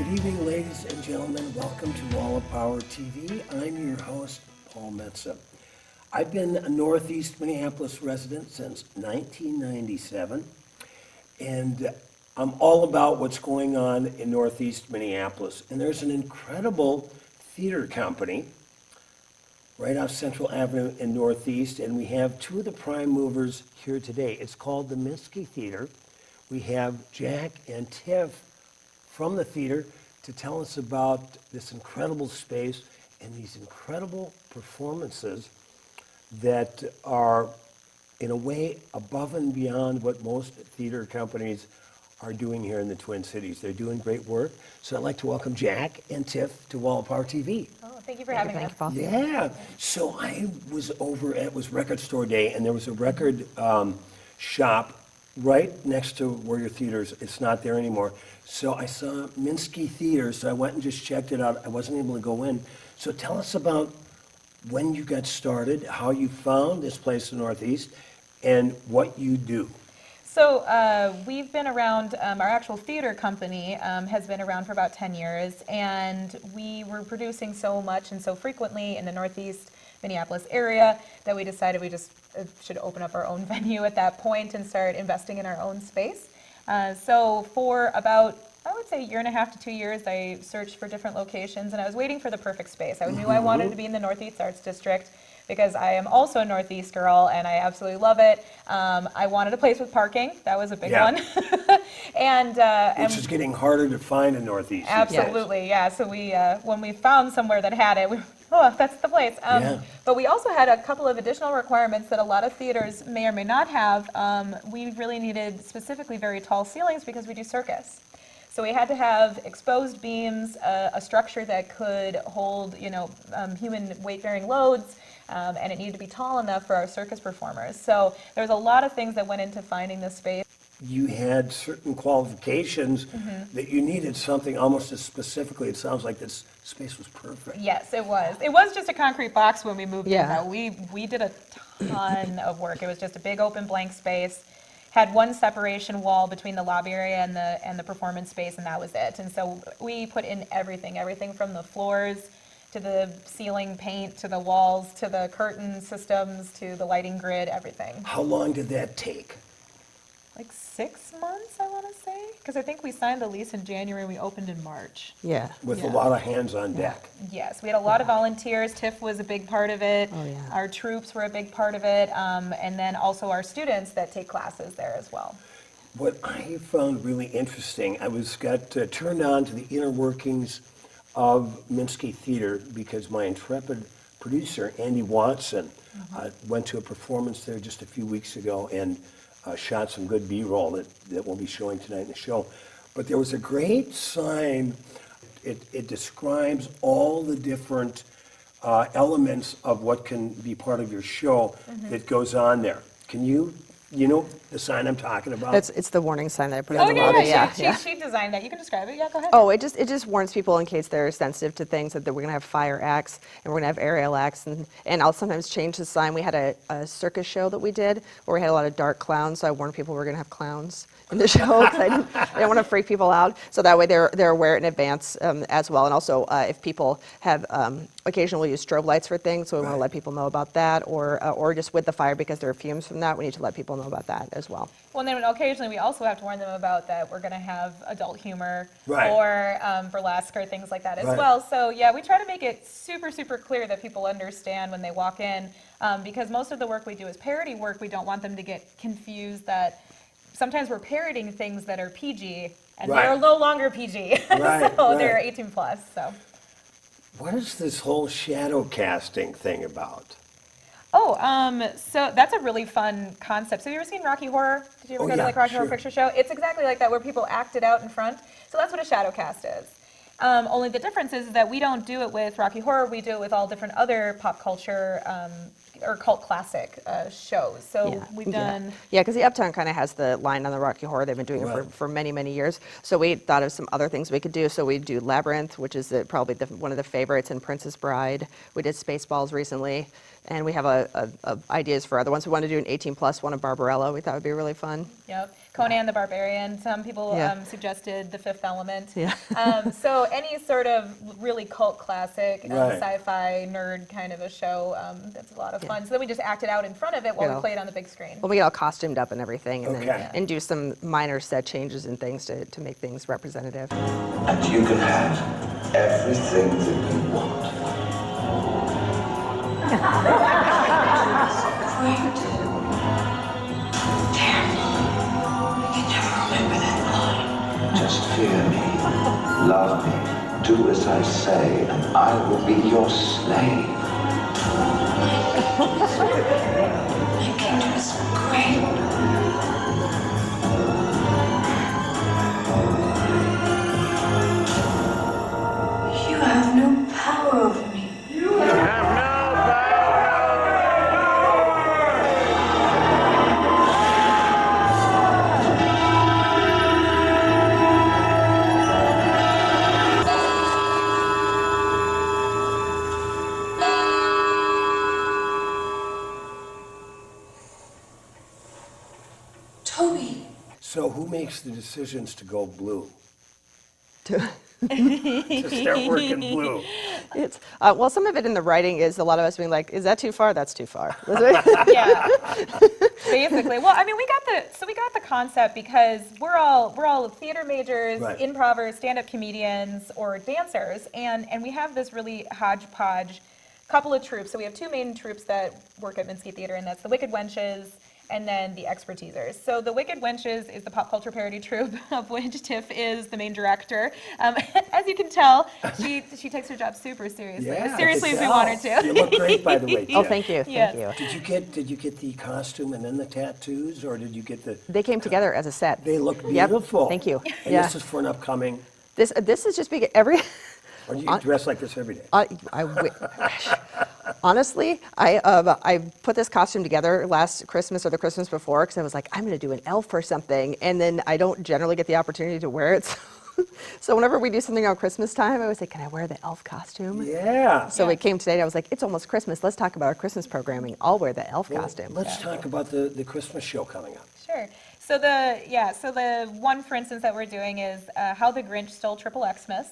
evening, ladies and gentlemen. Welcome to Wall of Power TV. I'm your host, Paul Metza. I've been a Northeast Minneapolis resident since 1997, and I'm all about what's going on in Northeast Minneapolis. And there's an incredible theater company right off Central Avenue in Northeast, and we have two of the prime movers here today. It's called the Minnsky Theatre. We have Jac and Tif from the theater to tell us about this incredible space and these incredible performances that are, in a way, above and beyond what most theater companies are doing here in the Twin Cities. They're doing great work. So I'd like to welcome Jac and Tif to Wall of Power TV. Oh, thank you for having us. Yeah. So I was over at, it was Record Store Day, and there was a record shop right next to where your theater's. It's not there anymore. So I saw Minnsky Theatre, so I went and just checked it out. I wasn't able to go in. So tell us about when you got started, how you found this place in Northeast, and what you do. So we've been around, our actual theater company has been around for about 10 years, and we were producing so much and so frequently in the Northeast Minneapolis area that we decided we just should open up our own venue at that point and start investing in our own space. So for about, I would say, 1.5 to 2 years, I searched for different locations, and I was waiting for the perfect space. I knew I wanted to be in the Northeast Arts District because I am also a Northeast girl, and I absolutely love it. I wanted a place with parking. That was a big one. Which is getting harder to find in Northeast. Absolutely, yeah. So we, when we found somewhere that had it, we, oh, that's the place. But we also had a couple of additional requirements that a lot of theaters may or may not have. We really needed specifically very tall ceilings because we do circus. So we had to have exposed beams, a structure that could hold, human weight-bearing loads, and it needed to be tall enough for our circus performers. So there was a lot of things that went into finding this space. You had certain qualifications that you needed something almost as specifically. It sounds like this space was perfect. Yes, it was. It was just a concrete box when we moved in, though. We did a ton of work. It was just a big open blank space. Had one separation wall between the lobby area and the performance space, and that was it. And so we put in everything from the floors to the ceiling paint, to the walls, to the curtain systems, to the lighting grid, everything. How long did that take? Like 6 months, I want to say, because I think we signed the lease in January and we opened in March. Yeah. With a lot of hands on deck. Yes, we had a lot of volunteers. Tif was a big part of it. Oh, yeah. Our troops were a big part of it, and then also our students that take classes there as well. What I found really interesting, I got turned on to the inner workings of Minnsky Theatre because my intrepid producer, Andy Watson, went to a performance there just a few weeks ago and shot some good B-roll that we'll be showing tonight in the show. But there was a great sign. It describes all the different elements of what can be part of your show that goes on there. Can you know the sign I'm talking about? It's the warning sign that I put in the lobby. She designed that. You can describe it. Yeah, go ahead. Oh, it just warns people in case they're sensitive to things that we're going to have fire acts and we're going to have aerial acts, and I'll sometimes change the sign. We had a circus show that we did where we had a lot of dark clowns, so I warned people we're going to have clowns in the show because I didn't want to freak people out. So that way they're aware in advance as well. And also if people have occasionally we'll use strobe lights for things, so we want to let people know about that, or just with the fire because there are fumes from that, we need to let people know about that as well. Well, and then occasionally we also have to warn them about that we're going to have adult humor or burlesque or things like that as well. So yeah, we try to make it super, super clear that people understand when they walk in, because most of the work we do is parody work. We don't want them to get confused that sometimes we're parodying things that are PG and they're no longer PG. So they're 18 plus. So. What is this whole shadow casting thing about? Oh, so that's a really fun concept. So have you ever seen Rocky Horror? Did you ever go to Rocky Horror Picture Show? It's exactly like that, where people act it out in front. So that's what a shadow cast is. Only the difference is that we don't do it with Rocky Horror. We do it with all different other pop culture or cult classic shows. So we've done... Yeah, because the Uptown kind of has the line on the Rocky Horror. They've been doing it for many, many years. So we thought of some other things we could do. So we do Labyrinth, which is probably one of the favorites, and Princess Bride. We did Spaceballs recently. And we have ideas for other ones. We want to do an 18 plus one of Barbarella. We thought would be really fun. Yep. Conan the Barbarian. Some people Yeah. suggested The Fifth Element. Yeah. So any sort of really cult classic, Right. sci-fi nerd kind of a show, that's a lot of fun. So then we just act it out in front of it while Yeah. we play it on the big screen. Well, we get all costumed up and everything, and Okay. then and do some minor set changes and things to make things representative. And you can have everything that you want. Great. Terrible. I can never remember that line. Just fear me, love me, do as I say, and I will be your slave. My character is great. You have no power over me. Toby. So who makes the decisions to go blue? To- To start working blue? It's well, some of it in the writing is a lot of us being like, "Is that too far? That's too far." Yeah, basically. Well, I mean, we got the concept because we're all theater majors, Right. improvers, stand-up comedians, or dancers, and we have this really hodgepodge couple of troupes. So we have two main troupes that work at Minnsky Theatre, and that's the Wicked Wenches and then the Expertisers. So the Wicked Wenches is the pop culture parody troupe of which Tif is the main director. As you can tell, she takes her job super seriously, Yeah, as seriously I as can we want her tell. to. You look great, by the way, Oh, Tif. thank you, Yes. thank you. Did you get the costume and then the tattoos, or did you get the? They came together as a set. They look Yep, beautiful. thank you. And Yeah. this is for an upcoming. This is just every. Or do you dress like this every day? Honestly, I put this costume together last Christmas or the Christmas before because I was like, I'm going to do an elf or something, and then I don't generally get the opportunity to wear it. So whenever we do something on Christmas time, I always say, can I wear the elf costume? Yeah. So it came today, and I was like, it's almost Christmas. Let's talk about our Christmas programming. I'll wear the elf Well, costume. Let's talk about the Christmas show coming up. Sure. So the one, for instance, that we're doing is How the Grinch Stole Triple Xmas.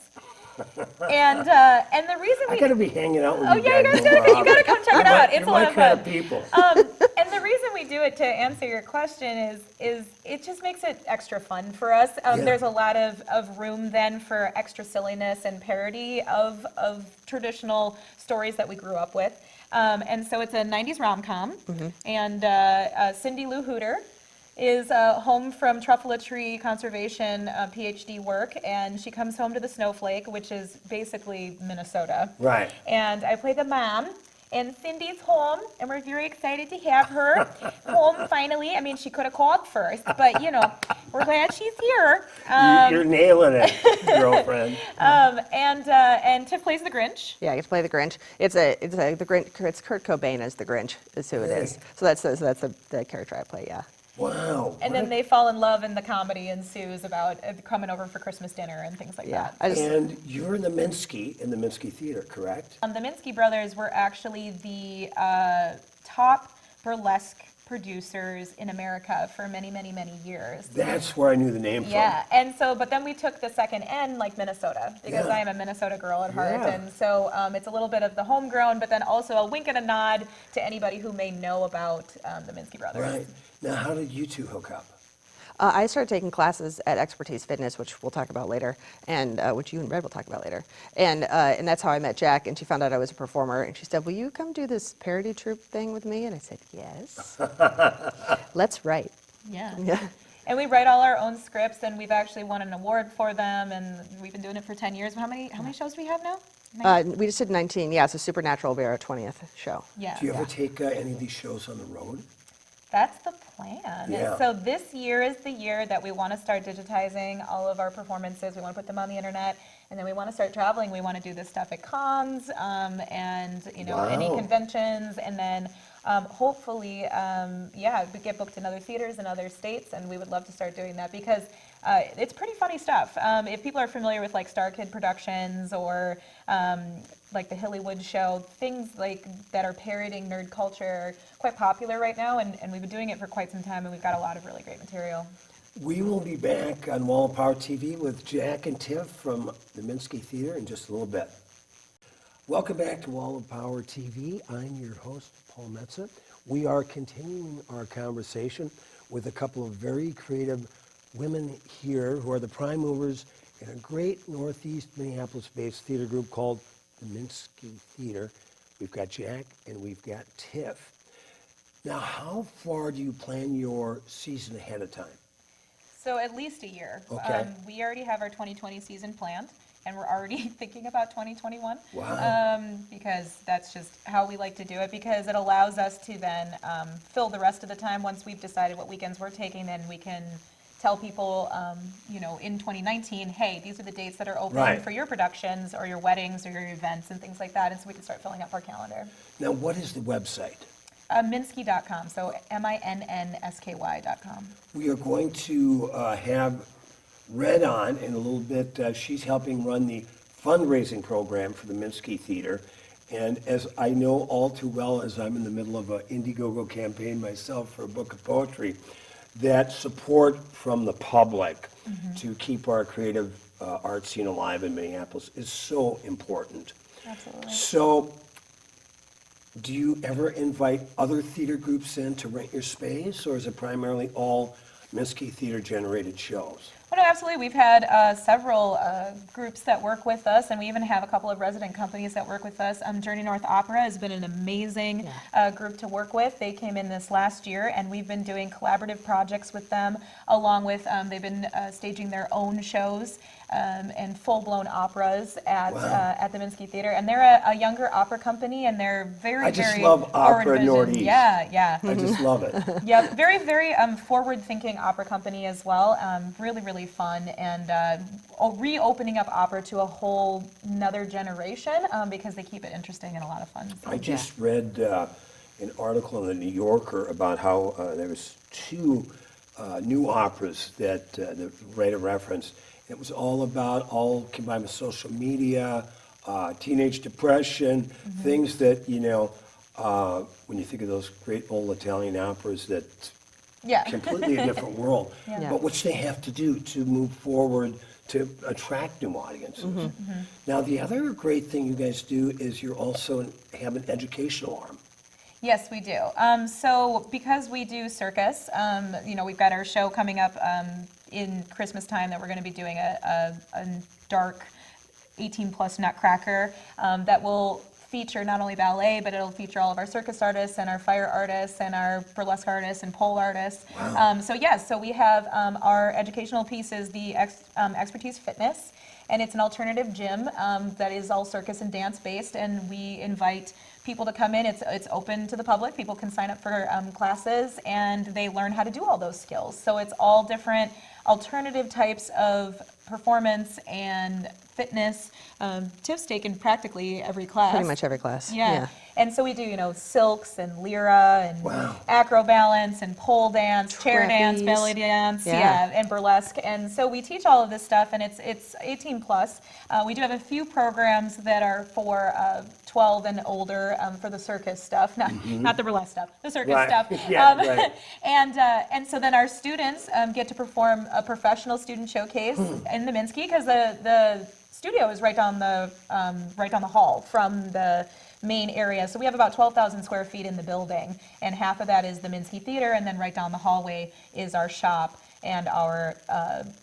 And the reason I we gotta be hanging out with Oh you yeah, you guys guys more gotta, you often. gotta come check it out. It's You're a my lot of kind fun. of people. And the reason we do it, to answer your question, is it just makes it extra fun for us. Yeah. There's a lot of room then for extra silliness and parody of traditional stories that we grew up with. And so it's a 90s rom-com. And Cindy Lou Hooter is home from truffle-tree conservation PhD work, and she comes home to the snowflake, which is basically Minnesota. Right. And I play the mom, and Cindy's home, and we're very excited to have her home finally. I mean, she could have called first, but we're glad she's here. You're nailing it, girlfriend. And Tiff plays the Grinch. Yeah, I get to play the Grinch. It's the Grinch. It's Kurt Cobain as the Grinch is who it is. So that's the character I play. Yeah. Wow. And what then they fall in love, and the comedy ensues about coming over for Christmas dinner and things like Yeah. that. And you're in the Minnsky Theatre, correct? The Minnsky brothers were actually the top burlesque producers in America for many, many, many years. That's where I knew the name Yeah, and so, but then we took the second N, like Minnesota, because Yeah. I am a Minnesota girl at heart, Yeah. and so it's a little bit of the homegrown, but then also a wink and a nod to anybody who may know about the Minnsky brothers. from. Right. Now, how did you two hook up? I started taking classes at Expertise Fitness, which we'll talk about later, and which you and Red will talk about later. And that's how I met Jac, and she found out I was a performer, and she said, will you come do this parody troupe thing with me? And I said, yes. Let's write. Yeah. Yeah. And we write all our own scripts, and we've actually won an award for them, and we've been doing it for 10 years. How many shows do we have now? We just did 19, yeah, so Supernatural will be our 20th show. Yeah. Do you ever take any of these shows on the road? That's the plan. Yeah. So this year is the year that we want to start digitizing all of our performances. We want to put them on the internet, and then we want to start traveling. We want to do this stuff at cons and any Wow. conventions, and then hopefully, we get booked in other theaters in other states, and we would love to start doing that because it's pretty funny stuff. If people are familiar with like Star Kid Productions or like the Hillywood show, things like that are parodying nerd culture are quite popular right now, and we've been doing it for quite some time, and we've got a lot of really great material. We will be back on Wall of Power TV with Jac and Tif from the Minnsky Theatre in just a little bit. Welcome back to Wall of Power TV. I'm your host, Paul Metza. We are continuing our conversation with a couple of very creative women here who are the prime movers in a great Northeast Minneapolis-based theater group called the Minnsky Theatre. We've got Jac and we've got Tif. Now, how far do you plan your season ahead of time? So at least a year. Okay. We already have our 2020 season planned, and we're already thinking about 2021. Wow. Because that's just how we like to do it, because it allows us to then fill the rest of the time. Once we've decided what weekends we're taking, then we can tell people, in 2019, hey, these are the dates that are open Right. for your productions or your weddings or your events and things like that, and so we can start filling up our calendar. Now, what is the website? Minnsky.com, so MINNSKY.com. We are going to have Red on in a little bit. She's helping run the fundraising program for the Minnsky Theatre. And as I know all too well, as I'm in the middle of an Indiegogo campaign myself for a book of poetry, that support from the public to keep our creative art scene alive in Minneapolis is so important. Absolutely. So, do you ever invite other theater groups in to rent your space, or is it primarily all Minnsky Theatre generated shows? Oh, no, absolutely. We've had several groups that work with us, and we even have a couple of resident companies that work with us. Journey North Opera has been an amazing group to work with. They came in this last year, and we've been doing collaborative projects with them, along with they've been staging their own shows and full-blown operas at the Minnsky Theatre. And they're a younger opera company, and they're very, I just very love opera forward-visioned. Northeast. Yeah. I just love it. Yeah, very, very forward-thinking opera company as well. Really, really fun, and reopening up opera to a whole another generation because they keep it interesting and a lot of fun. So. I just read an article in the New Yorker about how there was two new operas that write a reference. It was all combined with social media, teenage depression, things that, when you think of those great old Italian operas that completely a different world, but which they have to do to move forward to attract new audiences. Now, the other great thing you guys do is you also have an educational arm. Yes, we do. So because we do circus, we've got our show coming up in Christmas time that we're going to be doing a dark 18+ Nutcracker that will feature not only ballet, but it'll feature all of our circus artists and our fire artists and our burlesque artists and pole artists. Wow. So we have our educational piece is the Expertise Fitness, and it's an alternative gym that is all circus and dance based, and we invite people to come in. It's open to the public. People can sign up for classes, and they learn how to do all those skills. So it's all different alternative types of performance and fitness. Tif's taken practically every class. Pretty much every class. Yeah. And so we do, silks and lyra and Wow. acrobalance and pole dance, chair dance, Trapeze. belly dance, Yeah. and burlesque. And so we teach all of this stuff, and it's 18+. We do have a few programs that are for 12 and older for the circus stuff, not the burlesque stuff, the circus Right. stuff. Yeah, right. And so then our students get to perform a professional student showcase in the Minnsky, because the studio is right down the hall from the main area. So we have about 12,000 square feet in the building, and half of that is the Minnsky Theatre, and then right down the hallway is our shop and our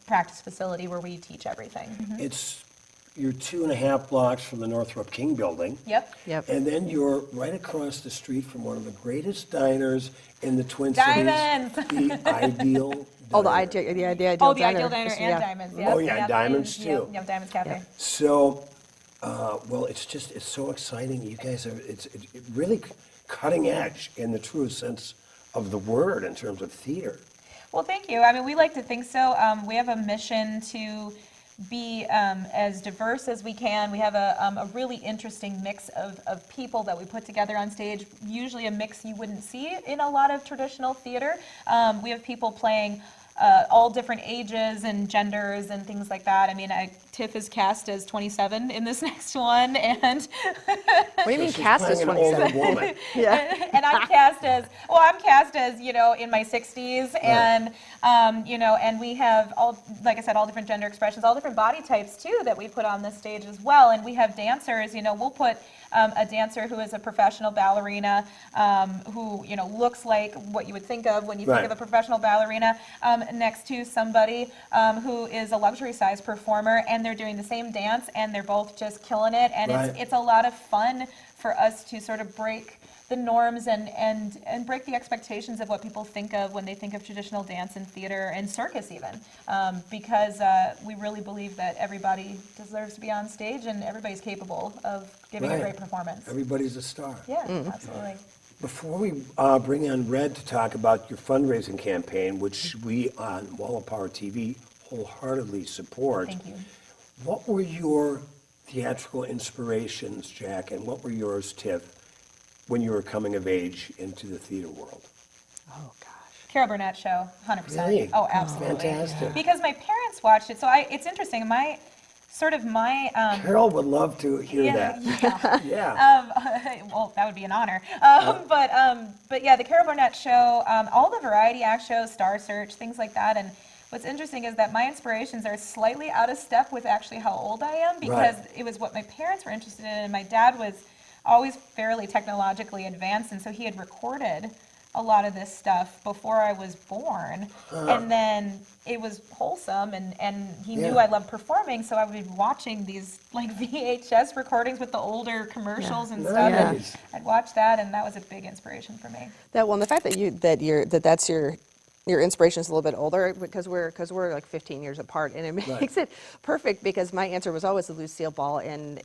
practice facility where we teach everything. You're 2.5 blocks from the Northrop King building. Yep. And then you're right across the street from one of the greatest diners in the Twin Diamonds. Cities, the Ideal Diner. Oh, the Ideal Diner. Oh, the Ideal Diner and Diamonds. Yep. Oh, yeah, Yep. Diamonds, And, too. Yep, Diamonds Cafe. So, it's so exciting. You guys are, it's really cutting edge in the truest sense of the word in terms of theater. Well, thank you. I mean, we like to think so. We have a mission to be as diverse as we can. We have a really interesting mix of people that we put together on stage, usually a mix you wouldn't see in a lot of traditional theater. We have people playing all different ages and genders and things like that. I mean, Tif is cast as 27 in this next one, and What do you mean She's cast as playing an older 27? woman. Yeah. and I'm cast as, you know, in my 60s, and you know, and we have all, like I said, all different gender expressions, all different body types too that we put on this stage as well, and we have dancers. You know, we'll put a dancer who is a professional ballerina, who, you know, looks like what you would think of when you think Right. of a professional ballerina, next to somebody who is a luxury size performer, and they're doing the same dance, and they're both just killing it, and Right. it's a lot of fun for us to sort of break the norms and break the expectations of what people think of when they think of traditional dance and theater and circus even, because we really believe that everybody deserves to be on stage and everybody's capable of giving Right. a great performance. Everybody's a star. Yeah, absolutely. Before we bring on Red to talk about your fundraising campaign, which we on Wall of Power TV wholeheartedly support, Thank you. what were your theatrical inspirations, Jack, and what were yours, Tif, when you were coming of age into the theater world? Oh, gosh. Carol Burnett show, 100%. Really? Oh, absolutely. Fantastic. Because my parents watched it, so it's interesting. My Carol would love to hear that. Yeah. Yeah. Well, that would be an honor. But yeah, the Carol Burnett show, all the variety act shows, Star Search, things like that. And what's interesting is that my inspirations are slightly out of step with actually how old I am, because Right. it was what my parents were interested in, and my dad was always fairly technologically advanced, and so he had recorded a lot of this stuff before I was born, and then it was wholesome, and he knew Yeah. I loved performing, so I would be watching these like VHS recordings with the older commercials and stuff, and Nice. I'd watch that, and that was a big inspiration for me. That well, and the fact that that's your inspiration is a little bit older because we're like 15 years apart, and it Right. makes it perfect because my answer was always the Lucille Ball and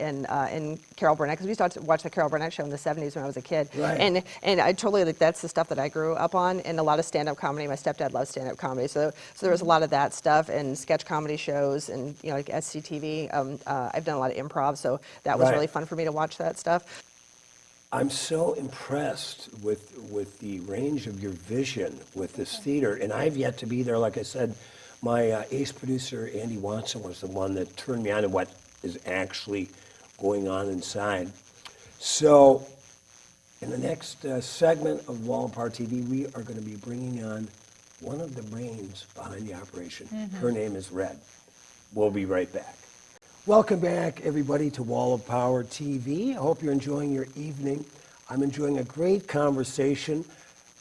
Carol Burnett, because we used to watch the Carol Burnett show in the 70s when I was a kid, Right. and I totally, like, that's the stuff that I grew up on, and a lot of stand-up comedy. My stepdad loved stand-up comedy, so there was a lot of that stuff and sketch comedy shows, and you know, like SCTV. I've done a lot of improv, so that was Right. really fun for me to watch that stuff. I'm so impressed with the range of your vision with this theater, and I've yet to be there. Like I said, my ace producer, Andy Watson, was the one that turned me on to what is actually going on inside. So, in the next segment of Wall of Power TV, we are going to be bringing on one of the brains behind the operation. Her name is Red. We'll be right back. Welcome back, everybody, to Wall of Power TV. I hope you're enjoying your evening. I'm enjoying a great conversation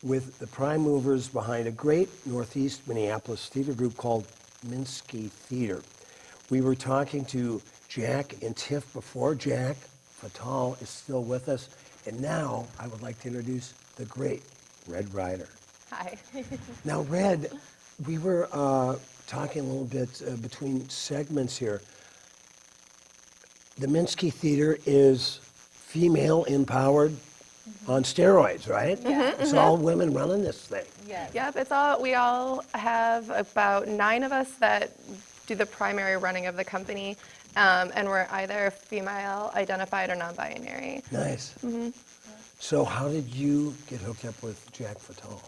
with the prime movers behind a great Northeast Minneapolis theater group called Minnsky Theatre. We were talking to Jac and Tif before. Jac Fatale is still with us. And now I would like to introduce the great Red Ryder. Hi. Now, Red, we were talking a little bit between segments here. The Minnsky Theatre is female empowered on steroids, right? It's all women running this thing. Yes. Yep, we all have about 9 of us that do the primary running of the company, and we're either female identified or non-binary. Nice. So how did you get hooked up with Jac Fatale?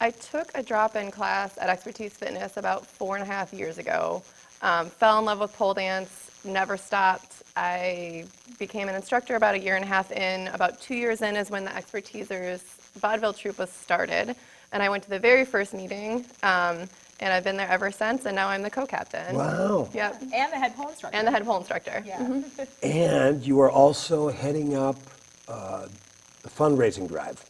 I took a drop-in class at Expertise Fitness about 4.5 years ago. Fell in love with pole dance, never stopped. I became an instructor about 1.5 years in. About 2 years in is when the Expertisers vaudeville troupe was started. And I went to the very first meeting, and I've been there ever since, and now I'm the co-captain. Wow. Yep, And the head pole instructor. and the head pole instructor. Yeah. And you are also heading up the fundraising drive.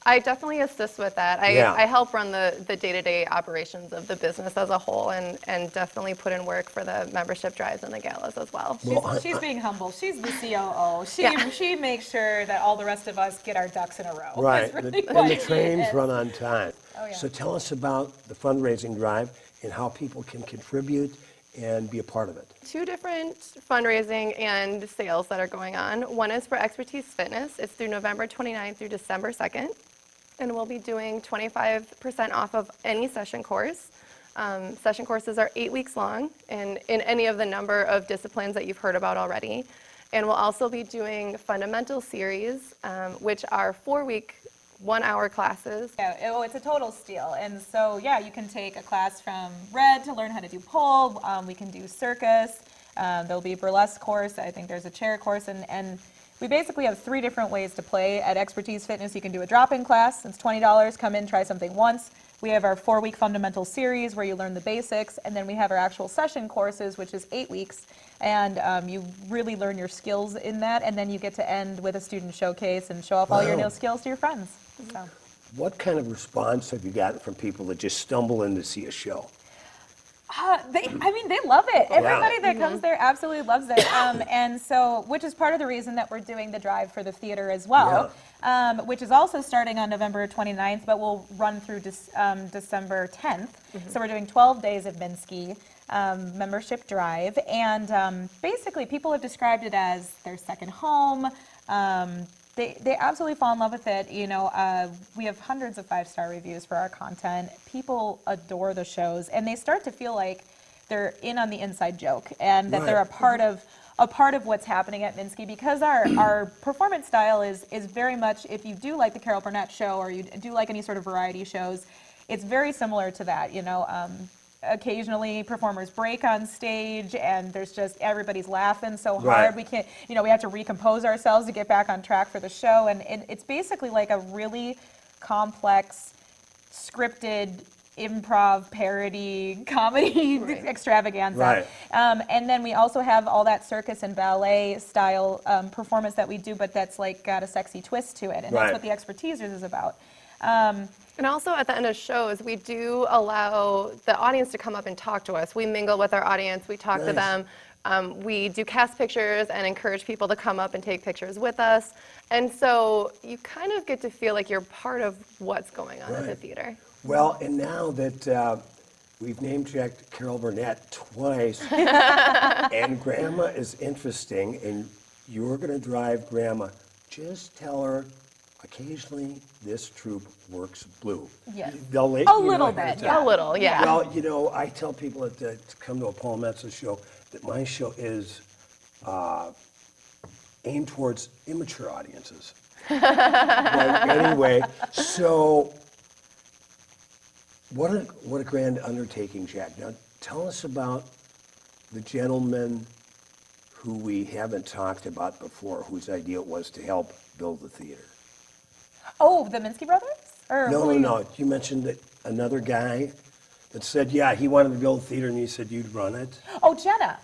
I definitely assist with that. Yeah. I help run the day-to-day operations of the business as a whole, and definitely put in work for the membership drives and the galas as well. She's being humble. She's the COO. Yeah. She makes sure that all the rest of us get our ducks in a row. Right, That's really and what the she trains is. run on time. Oh, yeah. So tell us about the fundraising drive and how people can contribute and be a part of it. 2 different fundraising and sales that are going on. One is for Expertise Fitness. It's through November 29th through December 2nd. And we'll be doing 25% off of any session course. Session courses are 8 weeks long in any of the number of disciplines that you've heard about already. And we'll also be doing fundamental series, which are 4-week, 1-hour classes. Yeah, it's a total steal. And so, yeah, you can take a class from Red to learn how to do pole. We can do circus. There'll be a burlesque course. I think there's a chair course, and we basically have 3 different ways to play at Expertise Fitness. You can do a drop-in class. It's $20. Come in, try something once. We have our 4-week fundamental series where you learn the basics, and then we have our actual session courses, which is 8 weeks, and you really learn your skills in that, and then you get to end with a student showcase and show off all your Wow. new skills to your friends. So. What kind of response have you gotten from people that just stumble in to see a show? They love it. Everybody that comes there absolutely loves it. And so, which is part of the reason that we're doing the drive for the theater as well, which is also starting on November 29th, but will run through December 10th. So we're doing 12 days of Minnsky membership drive. And basically, people have described it as their second home. They absolutely fall in love with it. You know, we have hundreds of 5-star reviews for our content. People adore the shows, and they start to feel like they're in on the inside joke, and that they're a part of what's happening at Minnsky, because our performance style is very much, if you do like the Carol Burnett show or you do like any sort of variety shows, it's very similar to that. You know. Occasionally performers break on stage and there's just everybody's laughing so hard we can't, you know, we have to recompose ourselves to get back on track for the show, and it's basically like a really complex scripted improv parody comedy extravaganza. And then we also have all that circus and ballet style performance that we do, but that's like got a sexy twist to it, and that's what the Expertisers is about. And also at the end of shows, we do allow the audience to come up and talk to us. We mingle with our audience, we talk to them. We do cast pictures and encourage people to come up and take pictures with us. And so you kind of get to feel like you're part of what's going on at the theater. Well, and now that we've name-checked Carol Burnett twice, and Grandma is interesting, and you're going to drive Grandma, just tell her occasionally this troupe works blue. Yes. They'll let A you know little ahead of bit, time. A little, yeah. Well, you know, I tell people to come to a Paul Metzler show that my show is aimed towards immature audiences. But anyway, so what a grand undertaking, Jac. Now, tell us about the gentleman who we haven't talked about before, whose idea it was to help build the theater. Oh, the Minnsky brothers? Or No. You mentioned that another guy that said, yeah, he wanted to build a theater, and you said you'd run it. Oh, Jenna.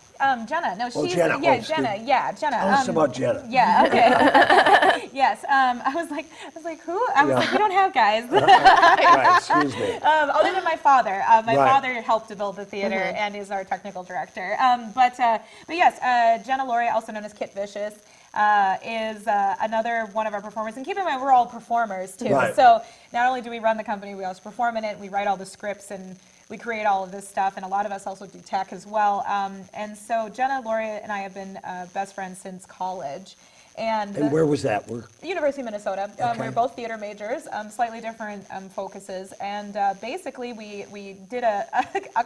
Jenna. No, she's Jenna. yeah, Oh, Jenna. excuse- Yeah, Jenna. Tell us about Jenna. Yeah. Okay. Yes. I was like, who? I was like, we don't have guys. Right, excuse me. Other than my father. My Right. father helped to build the theater and is our technical director. But yes, Jenna Laurie, also known as Kit Vicious, is another one of our performers. And keep in mind, we're all performers too. Right. So not only do we run the company, we also perform in it. We write all the scripts and we create all of this stuff, and a lot of us also do tech as well. And so Jenna Laurie and I have been best friends since college. And where was that? University of Minnesota. Okay. We're both theater majors, slightly different focuses, and basically we did a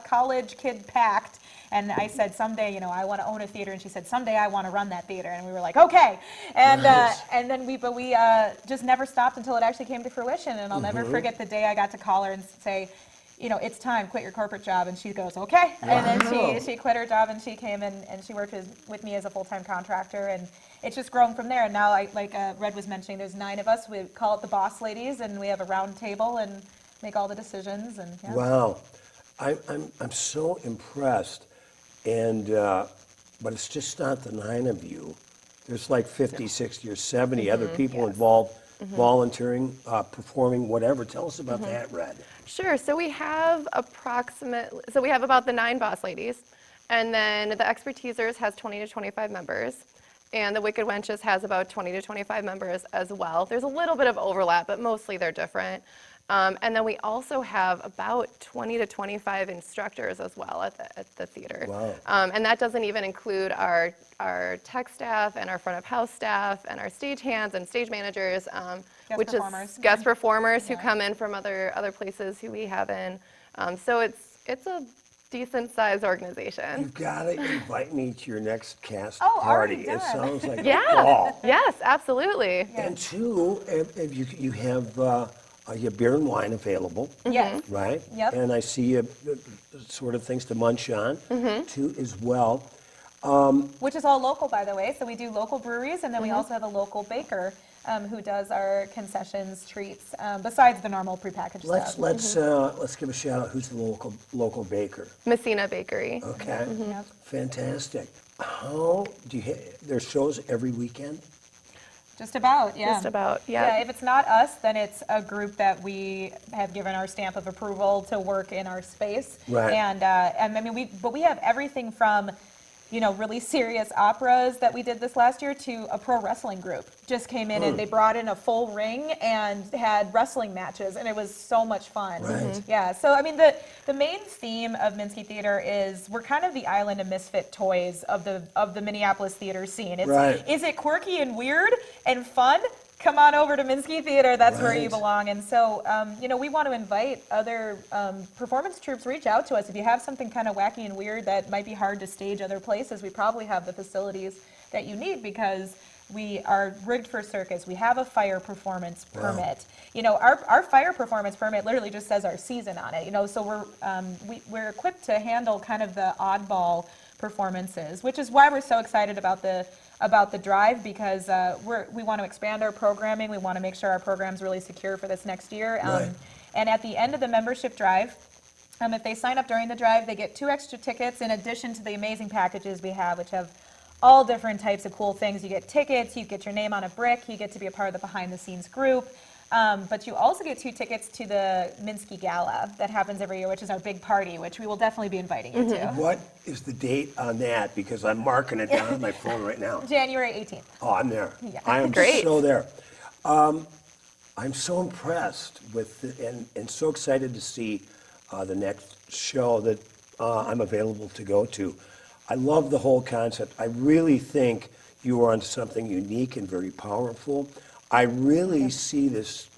college kid pact. And I said, someday, you know, I want to own a theater, and she said, someday I want to run that theater, and we were like, okay. And and then we just never stopped until it actually came to fruition. And I'll never forget the day I got to call her and say, you know, it's time, quit your corporate job. And she goes, okay. Wow. And then she quit her job and she came in and she worked with me as a full-time contractor. And it's just grown from there. And now, like Red was mentioning, there's 9 of us. We call it the Boss Ladies, and we have a round table and make all the decisions. And yeah. Wow. I'm so impressed. And, but it's just not the 9 of you. There's like 50, 60, or 70 other people involved, volunteering, performing, whatever. Tell us about that, Red. Sure. So we have about the 9 Boss Ladies, and then the Expertisers has 20 to 25 members, and the Wicked Wenches has about 20 to 25 members as well. There's a little bit of overlap, but mostly they're different. And then we also have about 20 to 25 instructors as well at the theater. Wow. And that doesn't even include our tech staff and our front of house staff and our stagehands and stage managers, which is guest performers who come in from other places who we have in. So it's a decent sized organization. You've got to invite me to your next cast already party. It done. sounds like Yeah. oh. Yes, absolutely. And 2, if you have your beer and wine available, Yes. right? Yep. And I see sort of things to munch on, too, as well. Which is all local, by the way. So we do local breweries, and then we also have a local baker who does our concessions, treats, besides the normal prepackaged stuff. Let's give a shout out. Who's the local baker? Messina Bakery. Okay, Yep. fantastic. How do you? There's shows every weekend. Just about, yeah. Just about, Yeah, yeah. if it's not us, then it's a group that we have given our stamp of approval to work in our space. Right. And I mean, we have everything from, really serious operas that we did this last year to a pro wrestling group. Just came in and they brought in a full ring and had wrestling matches, and it was so much fun. Right. Yeah, so I mean, the main theme of Minnsky Theatre is we're kind of the island of misfit toys of the Minneapolis theater scene. It's, Right. Is it quirky and weird and fun? Come on over to Minnsky Theatre. That's where you Right. belong. And so, we want to invite other performance troupes. Reach out to us if you have something kind of wacky and weird that might be hard to stage other places. We probably have the facilities that you need because we are rigged for circus. We have a fire performance permit. Our fire performance permit literally just says our season on it. So we're equipped to handle kind of the oddball performances, which is why we're so excited about the drive, because we want to expand our programming. We want to make sure our program's really secure for this next year. Right. And at the end of the membership drive, if they sign up during the drive, they get 2 extra tickets in addition to the amazing packages we have, which have all different types of cool things. You get tickets, you get your name on a brick, you get to be a part of the behind the scenes group. But you also get 2 tickets to the Minnsky Gala that happens every year, which is our big party, which we will definitely be inviting you to. What is the date on that? Because I'm marking it down on my phone right now. January 18th. Oh, I'm there. Yeah. I am Great. so there. I'm so impressed with and so excited to see the next show that I'm available to go to. I love the whole concept. I really think you are onto something unique and very powerful. I really see this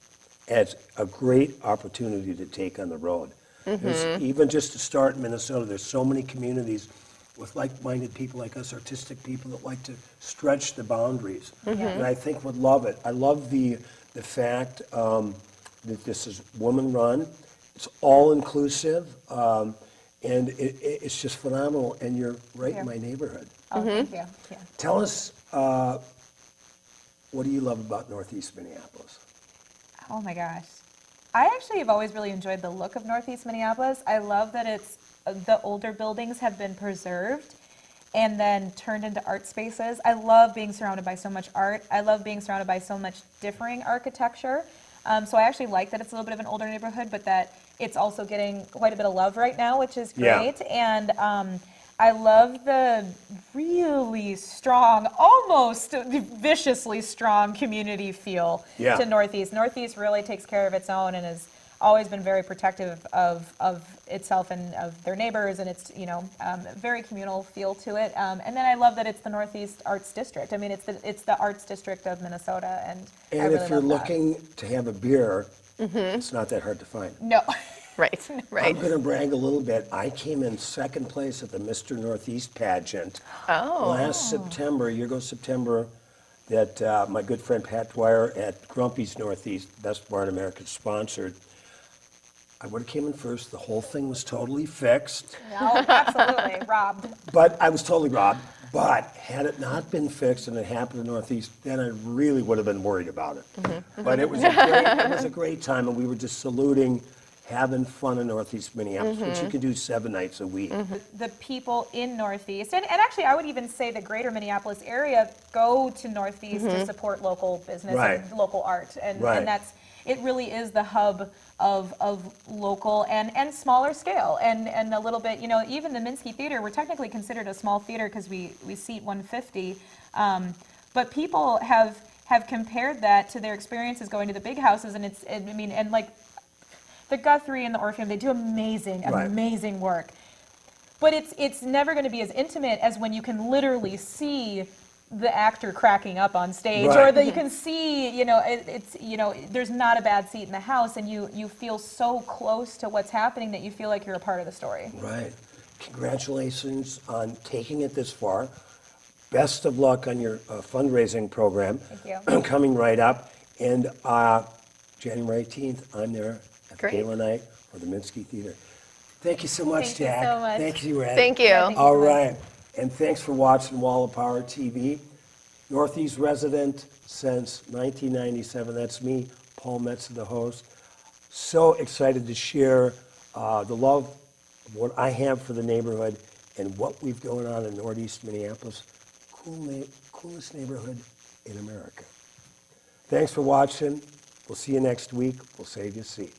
as a great opportunity to take on the road. There's, even just to start in Minnesota, there's so many communities with like-minded people like us, artistic people that like to stretch the boundaries. And I think would love it. I love the fact that this is woman-run. It's all-inclusive, and it's just phenomenal. And you're right in my neighborhood. Oh, thank you. Yeah. Tell us, what do you love about Northeast Minneapolis? Oh my gosh. I actually have always really enjoyed the look of Northeast Minneapolis. I love that it's the older buildings have been preserved and then turned into art spaces. I love being surrounded by so much art. I love being surrounded by so much differing architecture. So I actually like that it's a little bit of an older neighborhood, but that it's also getting quite a bit of love right now, which is great. Yeah. And I love the really strong, almost viciously strong community feel Yeah. to Northeast. Northeast really takes care of its own and has always been very protective of itself and of their neighbors, and it's very communal feel to it. And then I love that it's the Northeast Arts District. I mean, it's the arts district of Minnesota, and I And really if you're love that. looking to have a beer, it's not that hard to find. No. Right, right. I'm going to brag a little bit. I came in second place at the Mr. Northeast pageant last September, year ago September, that my good friend Pat Dwyer at Grumpy's Northeast, Best Bar in America, sponsored. I would have came in first. The whole thing was totally fixed, No, absolutely robbed. but I was totally robbed. But had it not been fixed and it happened in Northeast, then I really would have been worried about it. But it was a great time, and we were just saluting, having fun in Northeast Minneapolis, which you can do 7 nights a week. The people in Northeast, and actually I would even say the greater Minneapolis area go to Northeast to support local business Right. and local art. And, Right. and it really is the hub of local and smaller scale. And a little bit, even the Minnsky Theatre, we're technically considered a small theater because we seat 150. But people have compared that to their experiences going to the big houses, and like the Guthrie and the Orpheum, they do amazing, Right. amazing work. But it's never going to be as intimate as when you can literally see the actor cracking up on stage, Right. or that you can see, there's not a bad seat in the house, and you feel so close to what's happening that you feel like you're a part of the story. Right. Congratulations on taking it this far. Best of luck on your fundraising program. Thank you. Coming right up. And January 18th, I'm there at the Great. gala night for the Minnsky Theatre. Thank you so much, Thank you Jac. so much. Thank you, Red. Thank you. Thank you All so much. right. And thanks for watching Wall of Power TV. Northeast resident since 1997. That's me, Paul Metsa, the host. So excited to share the love of what I have for the neighborhood and what we've going on in Northeast Minneapolis. Coolest neighborhood in America. Thanks for watching. We'll see you next week. We'll save you a seat.